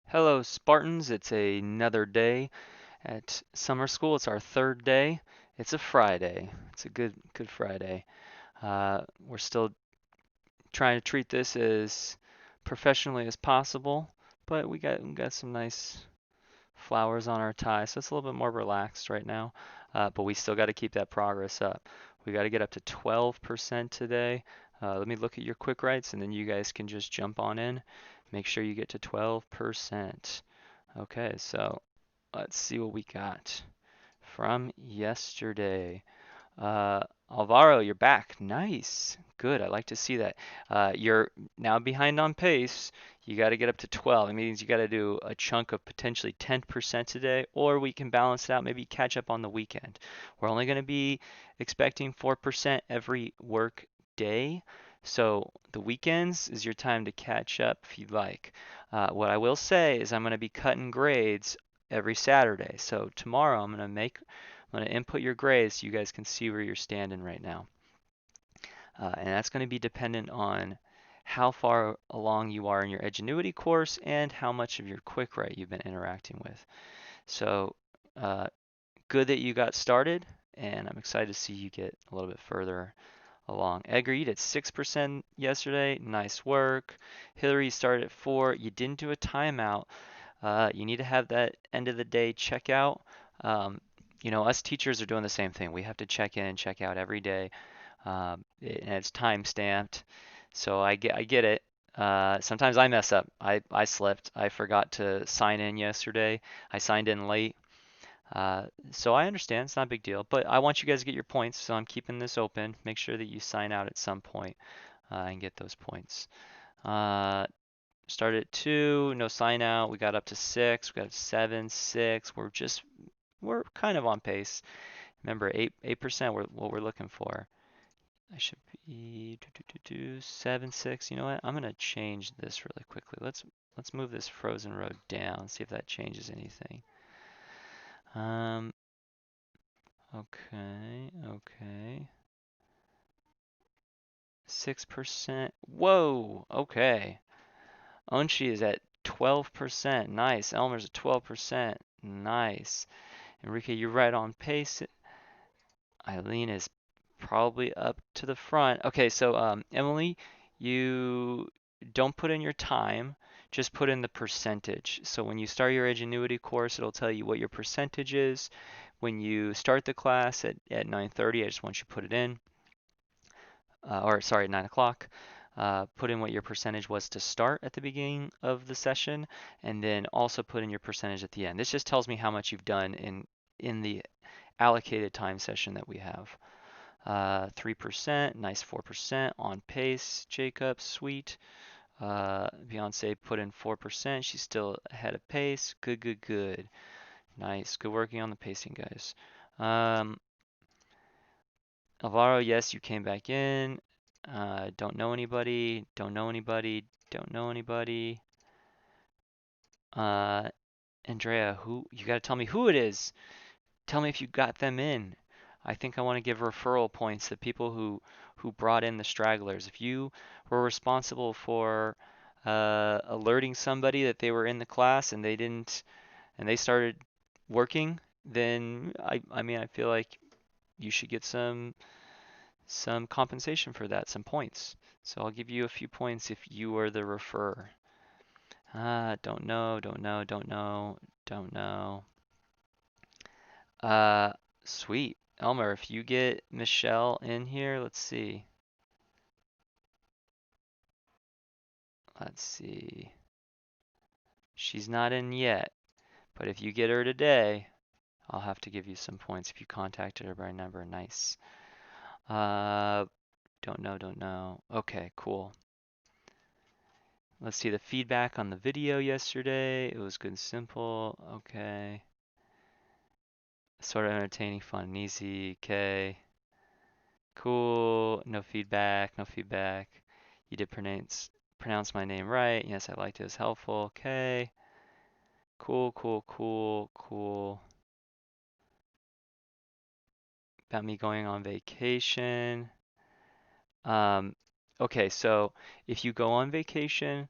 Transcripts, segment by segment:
Hello, Spartans. It's another day at summer school. It's our third day. It's a Friday. It's a good Friday. We're still trying to treat this as professionally as possible, but we got some nice flowers on our tie, so it's a little bit more relaxed right now. But we still got to keep that progress up. We got to get up to 12% today. Let me look at your quick writes, and then you guys can just jump on in. Make sure you get to 12%. Okay, so let's see what we got from yesterday. Uh, Alvaro, you're back. Nice. Good. I like to see that. You're now behind on pace. You got to get up to 12. It means you got to do a chunk of potentially 10% today, or we can balance it out, maybe catch up on the weekend. We're only going to be expecting 4% every work day. So the weekends is your time to catch up if you'd like. What I will say is I'm going to be cutting grades every Saturday. So tomorrow I'm going to input your grades so you guys can see where you're standing right now. And that's going to be dependent on how far along you are in your Edgenuity course and how much of your quick write you've been interacting with. So uh, good that you got started, and I'm excited to see you get a little bit further along. Edgar, you did 6% yesterday. Nice work. Hillary started at 4. You didn't do a timeout. You need to have that end of the day checkout. Um, us teachers are doing the same thing. We have to check in and check out every day, and it's time stamped. So I get it. Sometimes I mess up. I slipped. I forgot to sign in yesterday. I signed in late. So I understand. It's not a big deal. But I want you guys to get your points, so I'm keeping this open. Make sure that you sign out at some point and get those points. Uh, Started at 2, no sign out. We got up to 6. We got 7, 6. We're kind of on pace. Remember, 8% what we're looking for. I should be 7, 6. You know what? I'm gonna change this really quickly. Let's move this frozen road down. See if that changes anything. Um. Okay. Okay. 6%. Whoa. Okay. Unchi is at 12%. Nice. Elmer's at 12%. Nice. Enrique, you're right on pace. Eileen is probably up to the front. Okay, so Emily, you don't put in your time, just put in the percentage. So when you start your Edgenuity course, it'll tell you what your percentage is. When you start the class at 9:30, I just want you to put it in, or sorry, at 9 o'clock. Put in what your percentage was to start at the beginning of the session, and then also put in your percentage at the end. This just tells me how much you've done in the allocated time session that we have. 3%, nice 4%, on pace, Jacob, sweet. Beyonce put in 4%, she's still ahead of pace. Good, good, good. Nice, good working on the pacing, guys. Um, Alvaro, yes, you came back in. Don't know anybody, don't know anybody, don't know anybody. Uh, Andrea, you gotta tell me who it is. Tell me if you got them in. I think I want to give referral points to people who brought in the stragglers. If you were responsible for alerting somebody that they were in the class and they didn't and they started working, then I mean I feel like you should get some compensation for that, some points. So I'll give you a few points if you were the referrer. Don't know, don't know, don't know, don't know. Uh, Sweet. Elmer, if you get Michelle in here, let's see. Let's see. She's not in yet, but if you get her today, I'll have to give you some points if you contacted her by number. Nice. Uh, don't know, don't know. Okay, cool. Let's see the feedback on the video yesterday. It was good and simple. Okay. Sort of entertaining, fun, and easy. Okay. Cool. No feedback, no feedback. You did pronounce my name right. Yes, I liked it. It was helpful. Okay. Cool, cool, cool, cool. About me going on vacation. Um, okay, so if you go on vacation,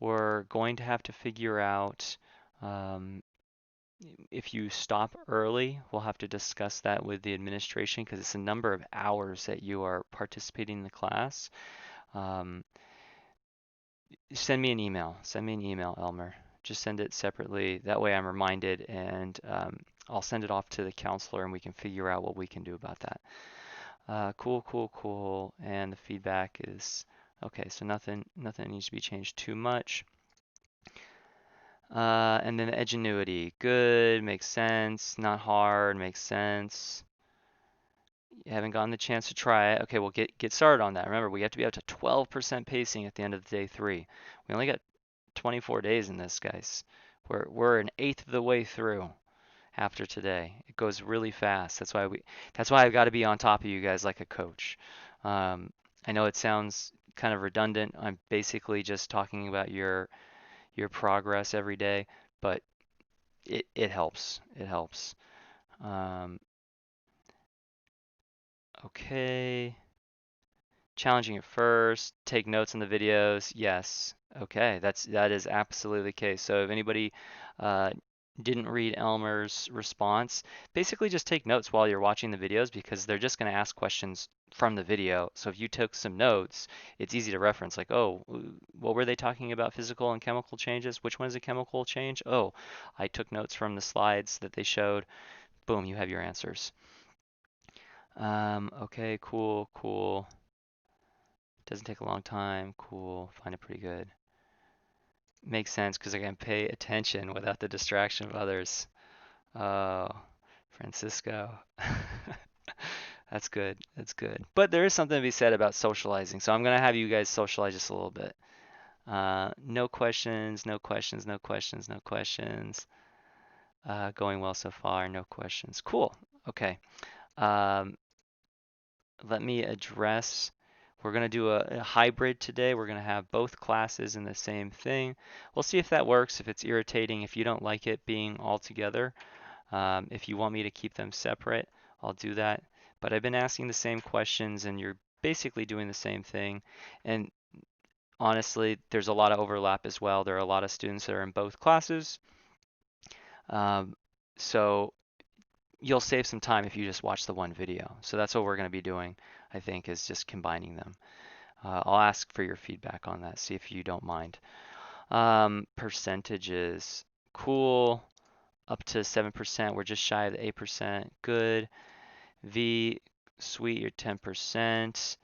we're going to have to figure out um, if you stop early. We'll have to discuss that with the administration because it's a number of hours that you are participating in the class. Um, Send me an email. Send me an email, Elmer. Just send it separately. That way I'm reminded, and I'll send it off to the counselor and we can figure out what we can do about that. Cool, cool, cool. And the feedback is okay, so nothing needs to be changed too much. And then the Edgenuity. Good, makes sense. Not hard, makes sense. You haven't gotten the chance to try it. Okay, we'll get started on that. Remember, we have to be up to 12% pacing at the end of day 3. We only got 24 days in this, guys. We're an eighth of the way through after today. It goes really fast. That's why I've got to be on top of you guys like a coach. I know it sounds kind of redundant. I'm basically just talking about your progress every day, but it helps. It helps. Um, okay. Challenging it first, take notes on the videos. Yes. Okay, that is absolutely the case. So if anybody uh, didn't read Elmer's response, basically just take notes while you're watching the videos because they're just going to ask questions from the video. So if you took some notes, it's easy to reference like, oh, what were they talking about physical and chemical changes? Which one is a chemical change? Oh, I took notes from the slides that they showed. Boom, you have your answers. Okay, cool, cool. Doesn't take a long time. Cool. Find it pretty good. Makes sense because I can pay attention without the distraction of others. Oh, Francisco. That's good. That's good. But there is something to be said about socializing. So I'm going to have you guys socialize just a little bit. No questions, no questions, no questions, no questions. Going well so far. No questions. Cool. Okay. Um, Let me address. We're going to do a hybrid today. We're going to have both classes in the same thing. We'll see if that works, if it's irritating, if you don't like it being all together. If you want me to keep them separate, I'll do that. But I've been asking the same questions and you're basically doing the same thing. And honestly, there's a lot of overlap as well. There are a lot of students that are in both classes. Um, so you'll save some time if you just watch the one video. So that's what we're going to be doing, I think, is just combining them. I'll ask for your feedback on that, see if you don't mind. Percentages, cool. Up to 7%, we're just shy of the 8%, good. V, sweet, you're 10%.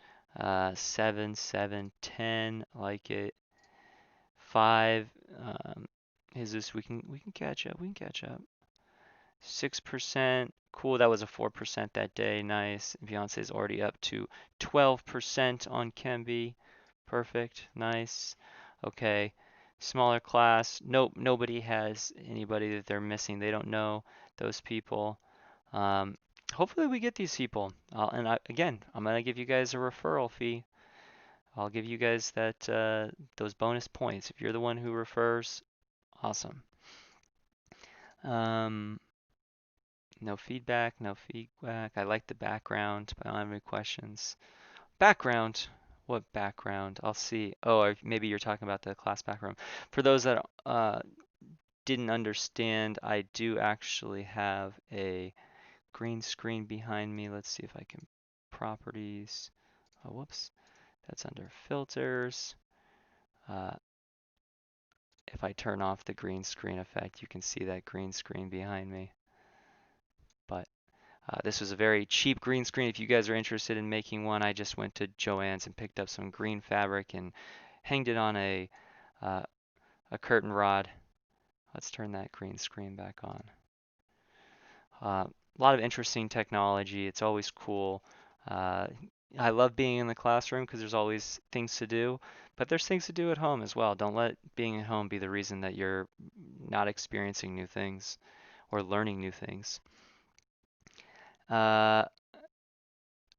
7, 7, 10, like it. 5, Jesus, we can catch up, we can catch up. 6%. Cool, that was a 4% that day. Nice. Beyonce is already up to 12% on Kemby. Perfect. Nice. Okay. Smaller class. Nope, nobody has anybody that they're missing. They don't know those people. Um, Hopefully we get these people. Again, I'm gonna give you guys a referral fee. I'll give you guys those bonus points if you're the one who refers. Awesome. Um, No feedback, no feedback. I like the background, but I don't have any questions. Background. What background? I'll see. Oh, maybe you're talking about the class background. For those that didn't understand, I do actually have a green screen behind me. Let's see if I can properties. Oh, whoops. That's under filters. Uh, if I turn off the green screen effect, you can see that green screen behind me. But this was a very cheap green screen. If you guys are interested in making one, I just went to Joann's and picked up some green fabric and hanged it on uh, a curtain rod. Let's turn that green screen back on. A lot of interesting technology. It's always cool. Uh, I love being in the classroom because there's always things to do, but there's things to do at home as well. Don't let being at home be the reason that you're not experiencing new things or learning new things. Uh,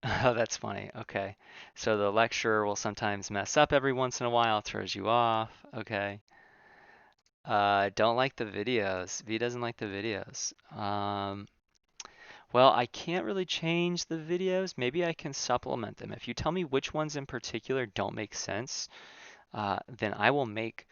Oh, that's funny. Okay. So the lecturer will sometimes mess up every once in a while, throws you off. Okay. Don't like the videos. V doesn't like the videos. Well, I can't really change the videos. Maybe I can supplement them. If you tell me which ones in particular don't make sense, then I will make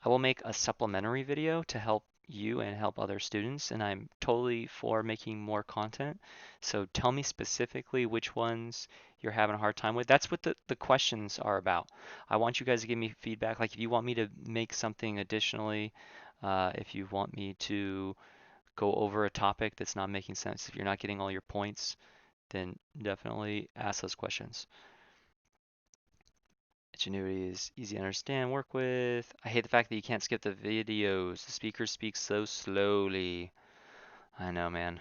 I will make a supplementary video to help you and help other students, and I'm totally for making more content. So tell me specifically which ones you're having a hard time with. That's what the questions are about. I want you guys to give me feedback. Like if you want me to make something additionally, if you want me to go over a topic that's not making sense, if you're not getting all your points, then definitely ask those questions. Ingenuity is easy to understand, work with. I hate the fact that you can't skip the videos. The speakers speak so slowly. I know, man.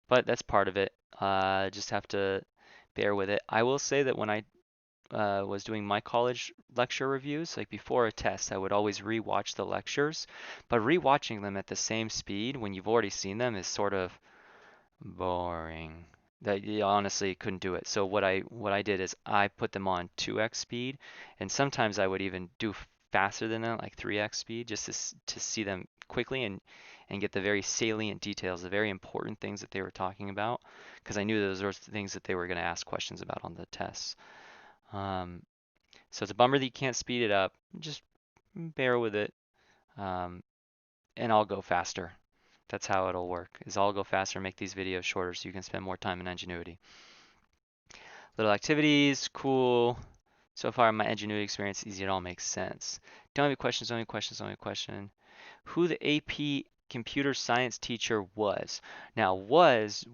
But that's part of it. Just have to bear with it. I will say that when I was doing my college lecture reviews, like before a test, I would always rewatch the lectures. But rewatching them at the same speed when you've already seen them is sort of boring. That you honestly couldn't do it. So what I did is I put them on 2x speed, and sometimes I would even do faster than that, like 3x speed, just to see them quickly and get the very salient details, the very important things that they were talking about, because I knew those were the things that they were going to ask questions about on the tests. Um, so it's a bummer that you can't speed it up. Just bear with it, um, and I'll go faster. That's how it'll work, is I'll go faster and make these videos shorter so you can spend more time in Edgenuity. Little activities, cool. So far, my Edgenuity experience, easy, it all makes sense. Don't have any questions, don't have any questions, don't have any question. Who the AP computer science teacher was. Now, was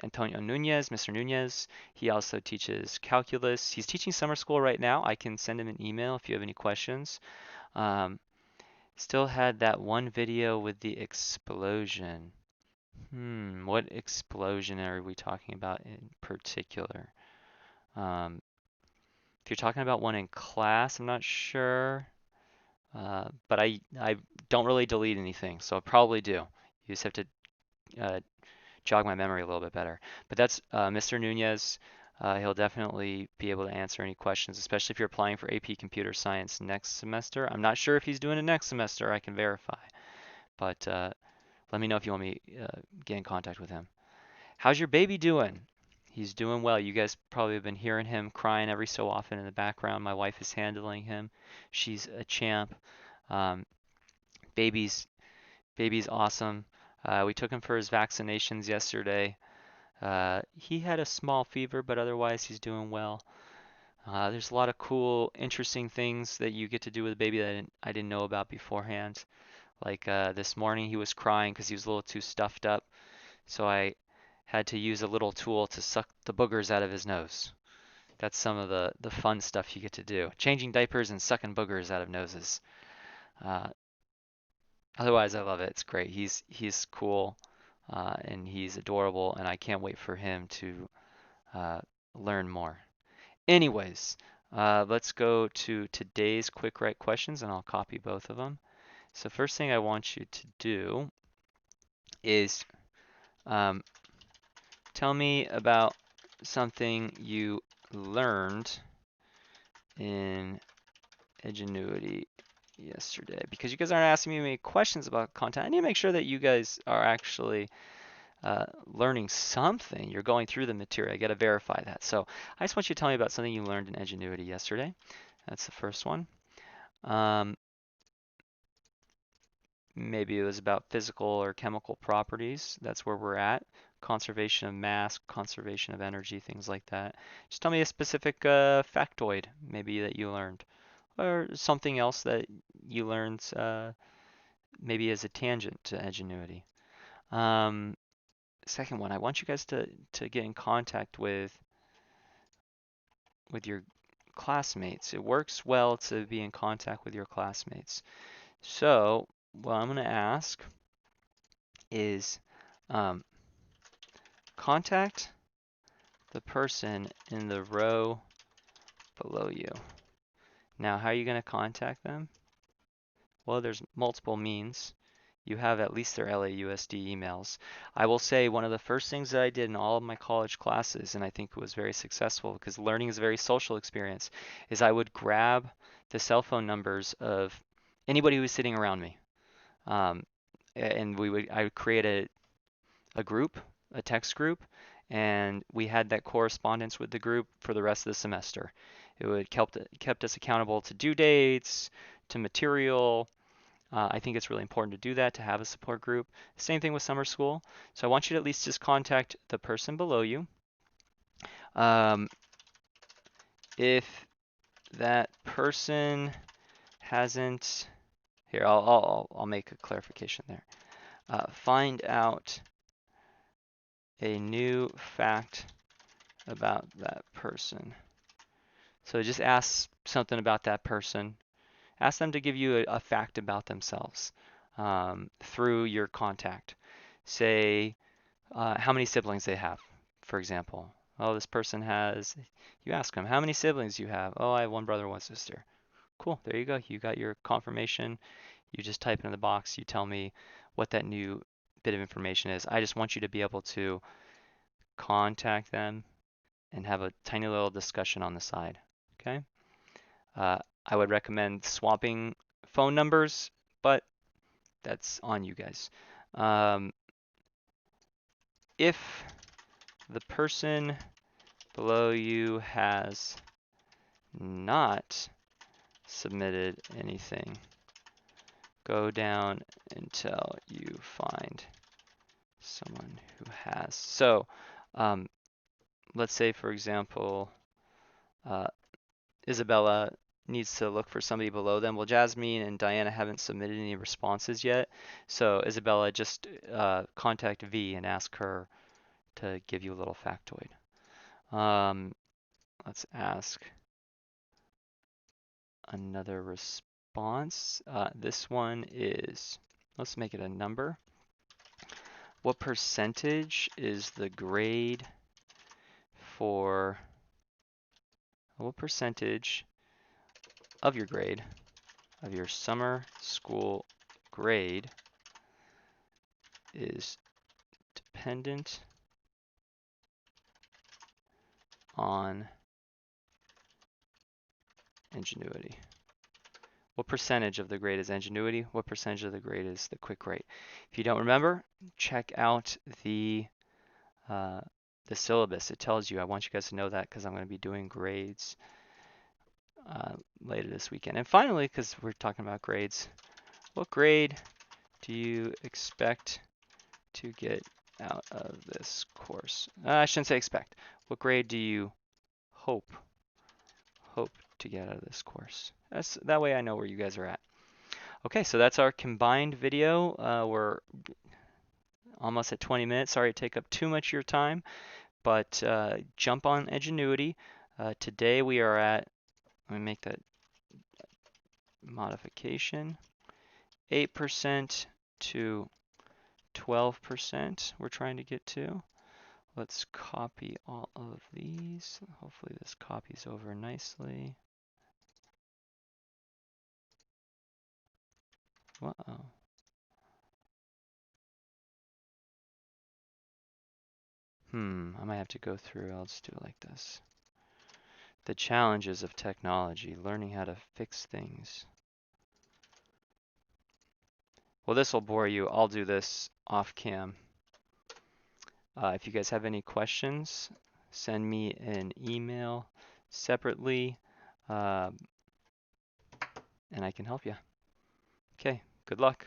Antonio Nunez, Mr. Nunez. He also teaches calculus. He's teaching summer school right now. I can send him an email if you have any questions. Still had that one video with the explosion. What explosion are we talking about in particular? Um, if you're talking about one in class, I'm not sure. But I don't really delete anything, so I probably do. You just have to uh, jog my memory a little bit better. But that's Mr. Nunez. He'll definitely be able to answer any questions, especially if you're applying for AP Computer Science next semester. I'm not sure if he's doing it next semester. I can verify. But let me know if you want me get in contact with him. How's your baby doing? He's doing well. You guys probably have been hearing him crying every so often in the background. My wife is handling him. She's a champ. Um, baby's baby's awesome. We took him for his vaccinations yesterday. He had a small fever, but otherwise he's doing well. There's a lot of cool, interesting things that you get to do with a baby that I didn't know about beforehand. Like this morning, he was crying because he was a little too stuffed up. So I had to use a little tool to suck the boogers out of his nose. That's some of the fun stuff you get to do. Changing diapers and sucking boogers out of noses. Uh, Otherwise, I love it. It's great. He's cool, and he's adorable, and I can't wait for him to uh, learn more. Anyways, let's go to today's quick write questions, and I'll copy both of them. So first thing I want you to do is um, tell me about something you learned in Edgenuity yesterday. Because you guys aren't asking me any questions about content, I need to make sure that you guys are actually learning something. You're going through the material. I got to verify that. So I just want you to tell me about something you learned in Edgenuity yesterday. That's the first one. Maybe it was about physical or chemical properties. That's where we're at. Conservation of mass, conservation of energy, things like that. Just tell me a specific factoid maybe that you learned, or something else that you learned maybe as a tangent to Edgenuity. Um, Second one, I want you guys to get in contact with your classmates. It works well to be in contact with your classmates. So what I'm going to ask is um, contact the person in the row below you. Now, how are you going to contact them? Well, there's multiple means. You have at least their LAUSD emails. I will say one of the first things that I did in all of my college classes, and I think it was very successful because learning is a very social experience, is I would grab the cell phone numbers of anybody who was sitting around me. And I would create a group, a text group, and we had that correspondence with the group for the rest of the semester. It would kept us accountable to due dates, to material. I think it's really important to do that, to have a support group. Same thing with summer school. So I want you to at least just contact the person below you. If that person hasn't, here, I'll make a clarification there. Find out a new fact about that person. So just ask something about that person. Ask them to give you a fact about themselves through your contact. Say how many siblings they have, for example. Oh, this person has, you ask them, how many siblings do you have? Oh, I have one brother, one sister. Cool, there you go. You got your confirmation. You just type it in the box. You tell me what that new bit of information is. I just want you to be able to contact them and have a tiny little discussion on the side. Okay? I would recommend swapping phone numbers, but that's on you guys. If the person below you has not submitted anything, go down until you find someone who has. So let's say, for example, Isabella needs to look for somebody below them. Well, Jasmine and Diana haven't submitted any responses yet. So Isabella, just contact V and ask her to give you a little factoid. Let's ask another response. This one is, let's make it a number. What percentage is the grade for, what percentage of your grade, of your summer school grade, is dependent on ingenuity? What percentage of the grade is ingenuity? What percentage of the grade is the quick rate? If you don't remember, check out the syllabus. It tells you. I want you guys to know that because I'm going to be doing grades later this weekend. And finally, because we're talking about grades, what grade do you expect to get out of this course? I shouldn't say expect. What grade do you hope to get out of this course? That way I know where you guys are at. Okay, so that's our combined video. We're almost at 20 minutes. Sorry to take up too much of your time, but jump on Edgenuity. Today we are at, let me make that modification, 8% to 12% we're trying to get to. Let's copy all of these. Hopefully this copies over nicely. Uh-oh. I might have to go through. I'll just do it like this. The challenges of technology, learning how to fix things. Well, this will bore you. I'll do this off cam. If you guys have any questions, send me an email separately, and I can help you. Okay, good luck.